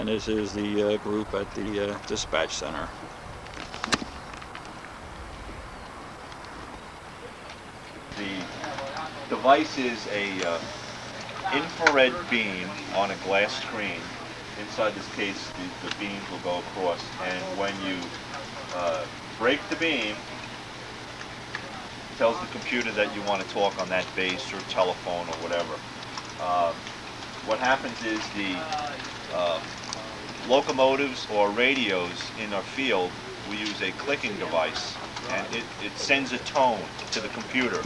and this is the group at the dispatch center. The device is a infrared beam on a glass screen. Inside this case, the beams will go across, and when you break the beam, it tells the computer that you want to talk on that base or telephone or whatever. What happens is the locomotives or radios in our field, we use a clicking device, and it sends a tone to the computer.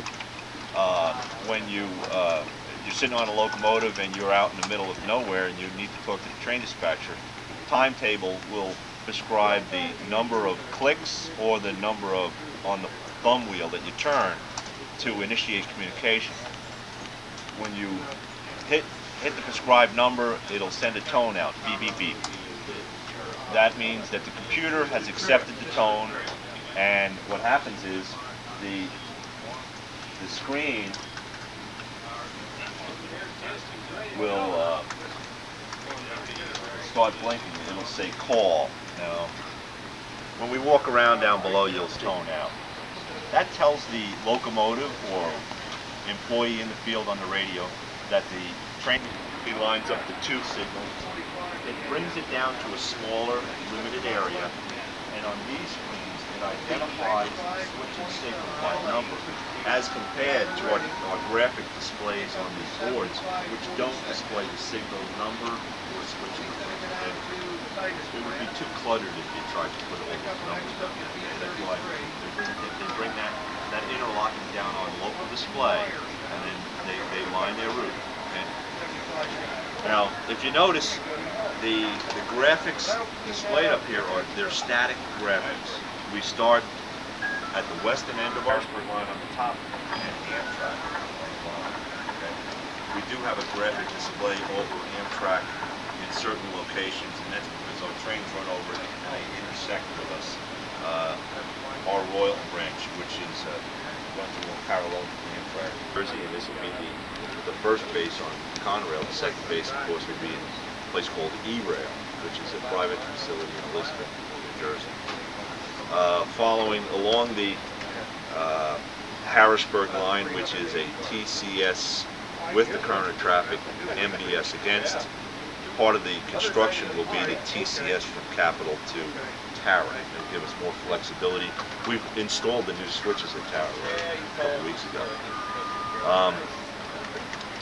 When you're sitting on a locomotive and you're out in the middle of nowhere and you need to talk to the train dispatcher, the timetable will prescribe the number of clicks or the number of on the thumb wheel that you turn to initiate communication. When you hit the prescribed number, it'll send a tone out, beep, beep, beep. That means that the computer has accepted the tone, and what happens is the screen will start blinking. It'll say call. Now, when we walk around down below, you'll tone out. That tells the locomotive or employee in the field on the radio that the train lines up the two signals. It brings it down to a smaller, limited area, and on these screens, it identifies the switching signal by number, as compared to our graphic displays on these boards, which don't display the signal number or switching signal. It would be too cluttered if you tried to put all those numbers down. That's why they bring that interlocking down on local display, and then they line their route. Okay? Now, if you notice, the graphics displayed up here they're static graphics. We start at the western end of Harrisburg line on the top and Amtrak. Okay. We do have a graphic display over Amtrak in certain locations, and that's because our trains run over it and they intersect with us. Our Royal branch, which is runs along parallel to Amtrak, Jersey, and this will be the first base on Conrail. The second base, of course, would be in a place called E-Rail, which is a private facility in Elizabeth, New Jersey. Following along the Harrisburg line, which is a TCS with the current of traffic, MBS against. Part of the construction will be the TCS from Capital to Tara. It'll give us more flexibility. We've installed the new switches at Tara a couple weeks ago.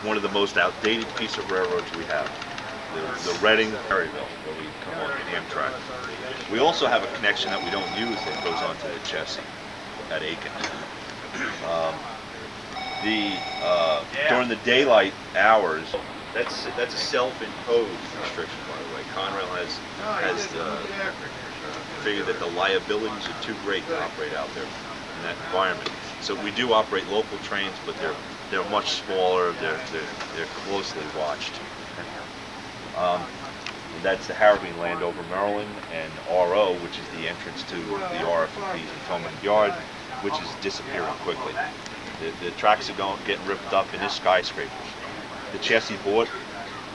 One of the most outdated piece of railroads we have, the Reading Perryville, where we come on Amtrak. We also have a connection that we don't use that goes onto the chassis at Aiken. During the daylight hours, that's a self-imposed restriction, by the way. Conrail has figured that the liabilities are too great to operate out there in that environment. So we do operate local trains, but they're much smaller. They're closely watched. That's the Harrisburg Landover, Maryland, and RO, which is the entrance to the RF&P's in Toman Yard, which is disappearing quickly. The tracks are getting ripped up in this skyscraper. The chassis bought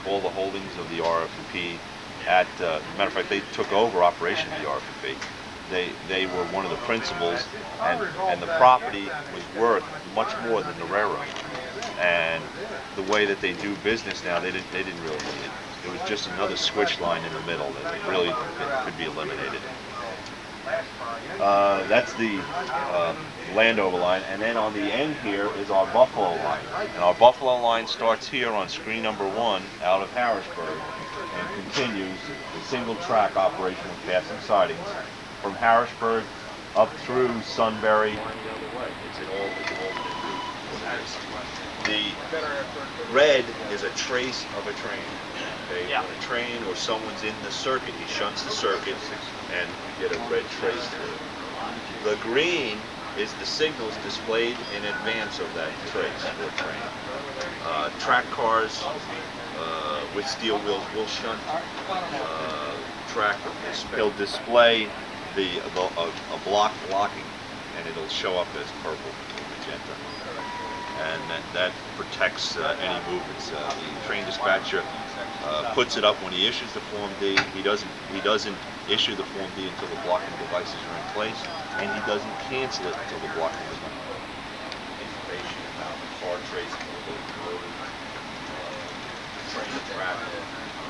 all the holdings of the RF&P at, matter of fact, they took over operation of the RF&P. They were one of the principals, and the property was worth much more than the railroad. And the way that they do business now, they didn't really need it. It was just another switch line in the middle that really could be eliminated. That's the Landover line, and then on the end here is our Buffalo line. And our Buffalo line starts here on screen number 1 out of Harrisburg and continues the single track operation with passing sidings from Harrisburg up through Sunbury. It's an alternate route. The red is a trace of a train. Okay? Yeah. When a train or someone's in the circuit, he shunts the circuit and you get a red trace to it. The green is the signals displayed in advance of that trace or train. Track cars with steel wheels will shunt track. It'll display a block blocking, and it'll show up as purple or magenta. And that protects any movements. The train dispatcher puts it up when he issues the Form D. He doesn't issue the Form D until the blocking devices are in place, and he doesn't cancel it until the blocking devices are in place. Information about the car tracing, train traffic.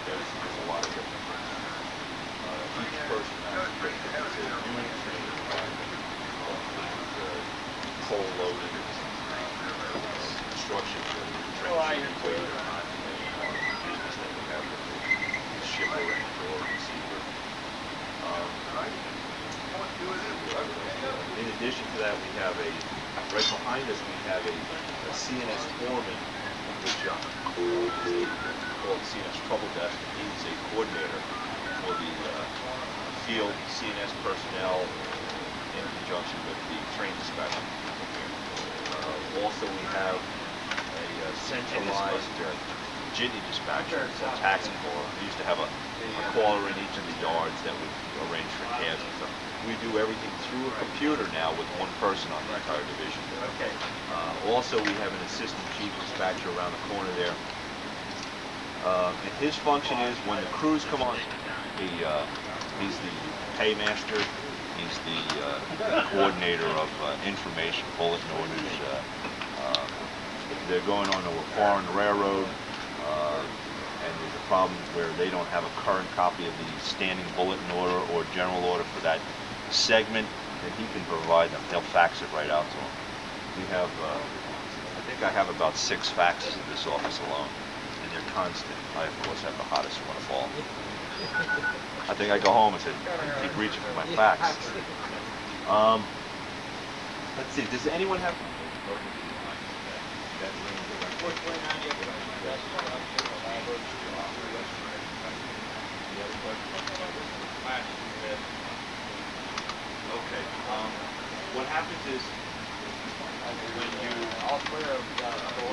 There's a lot of different things. Each person has a unit train control loading, instructions for the train business that we have with the shipper or receiver. In addition to that, we have right behind us, we have a CNS foreman, which is called CNS Trouble Desk. He's a coordinator for the field CNS personnel in conjunction with the train dispatcher. Also, we have a centralized jitney dispatcher, it's a taxi caller. We used to have a caller in each of the yards that would arrange for cabs and stuff. We do everything through a computer now with one person on the entire division. Okay. Also, we have an assistant chief dispatcher around the corner there. And his function is when the crews come on, he's the paymaster, he's the coordinator of information, bulletin orders. They're going on a foreign railroad, and there's a problem where they don't have a current copy of the standing bulletin order or general order for that segment, then he can provide them. They'll fax it right out to them. We have, I think I have about 6 faxes in this office alone, and they're constant. I, of course, have the hottest one of all. I think I go home and say, keep reaching for my fax. Let's see, does anyone have... Okay. What happens is when you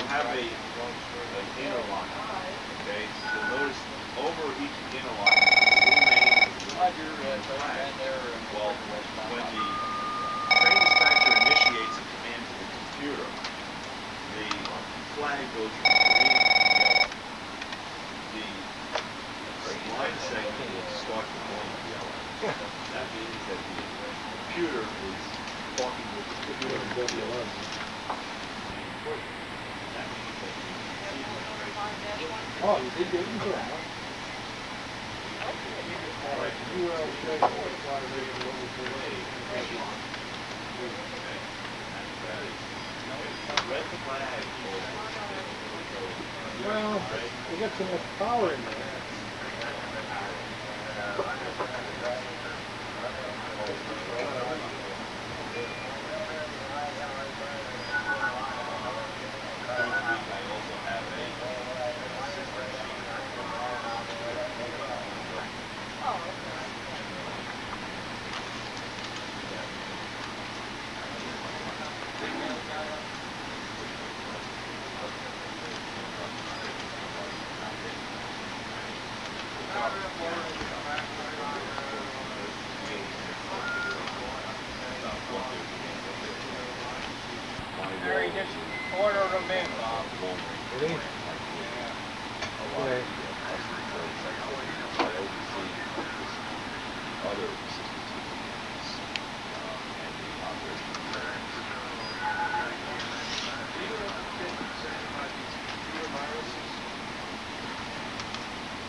have an interlock, okay, you'll notice over each interlock well, when the train dispatcher initiates a command to the computer, the flag goes from green to yellow. The line segment will start to go yellow. That means that the computer is talking with the computer. Oh, you did get into that, huh? All right, you well, we got so much power in there. Order them in, Bob. Ready? Okay.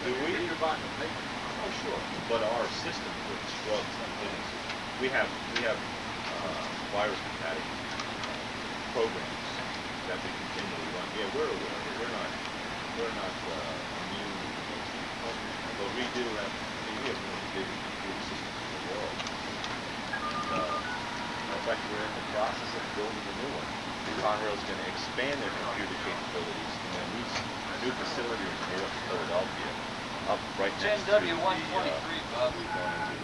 Do we? Oh, sure. But our system would scrub some things. We have virus combating programs that we continually run. Yeah, we're aware. We're not immune. But we do have one of the biggest computer systems in the world. And, in fact, we're in the process of building a new one. Conrail is going to expand their computer capabilities in a new facility in North Philadelphia, up right next to the, we've gone into the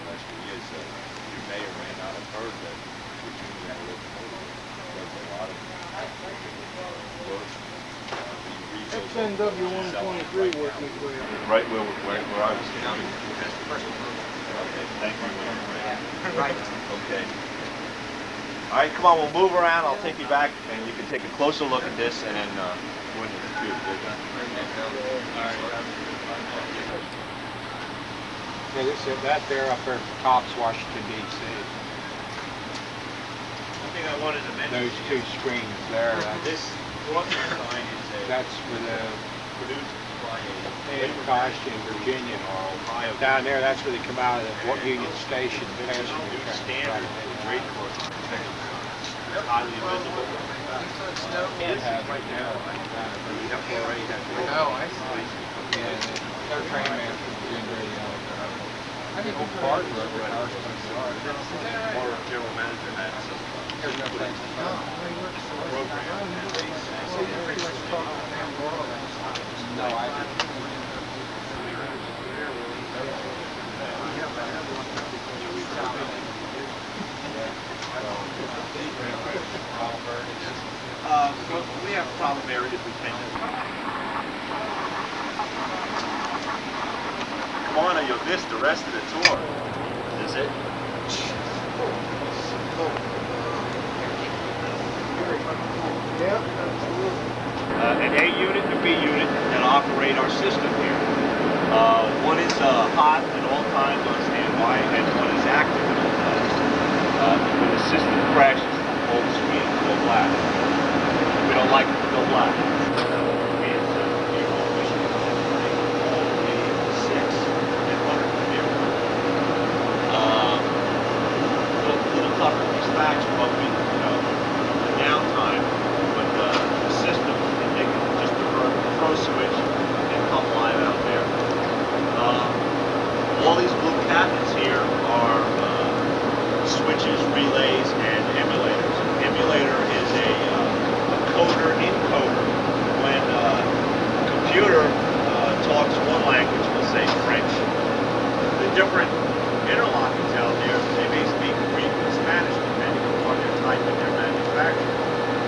last few years. You may or may not have heard that Virginia Locomotive does a lot of work. XNW 123 working its way up. Right where I was standing. Okay, thank you. Right. Okay. All right, come on, we'll move around. I'll take you back, and you can take a closer look at this, and then go into the computer. Yeah, that there up there, Tops, Washington, D.C. One thing I wanted to mention. Those two screens there. This broadcast sign is That's for the produced by Pottstown, Virginia. Ohio. Down there, that's where they come out of the Union Station. There's a new standard for grade course protection. It's highly visible. Can't have right now. Oh, I see. Yeah, their train manager's doing very well. I think old Park Road with Harrisburg. Our general manager had some There's no place to go. program. No, I didn't. Well, we have problem areas we tend to. Come on, you'll miss the rest of the tour. Is it? An A unit and a B unit that operate our system here. One is hot at all times on standby, and one is active at all times. When the system crashes, all the screens go black. We don't like it to go black. It's a little tougher to dispatch, but we, the downtime, but the system, they can just throw a switch and come live out there. All these blue cabinets here are switches, relays, and emulators. An emulator is a coder encoder. When a computer talks one language, we'll say French, the different interlocutors out there, they may speak Greek or Spanish depending on what they're typing their manufacturer.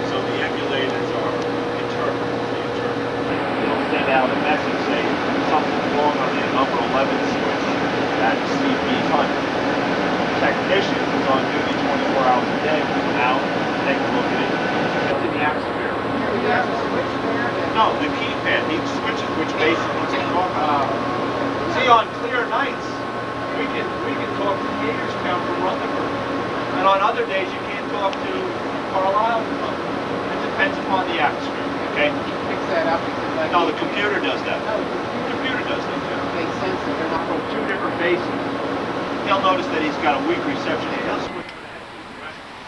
So the emulators are interpreters. They'll send out a message saying something's wrong on the number 11 switch at CP100. Technicians is on duty 24 hours a day. Now, take a look at it. It's in the atmosphere. No, the keypad. These switches, which basically can talk about. See, on clear nights, we can talk to Hagerstown from Rutherford, and on other days you can't talk to Carlisle. It depends upon the atmosphere. Okay. Fix that up. No, the computer does that. The computer does that. Makes sense that they're not From two different bases. They'll notice that he's got a weak reception. He'll switch for the head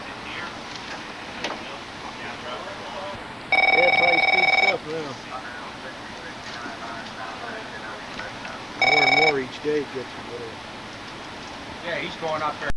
in here. Yeah, probably speed stuff now. More and more each day gets a little. Yeah, he's going up there.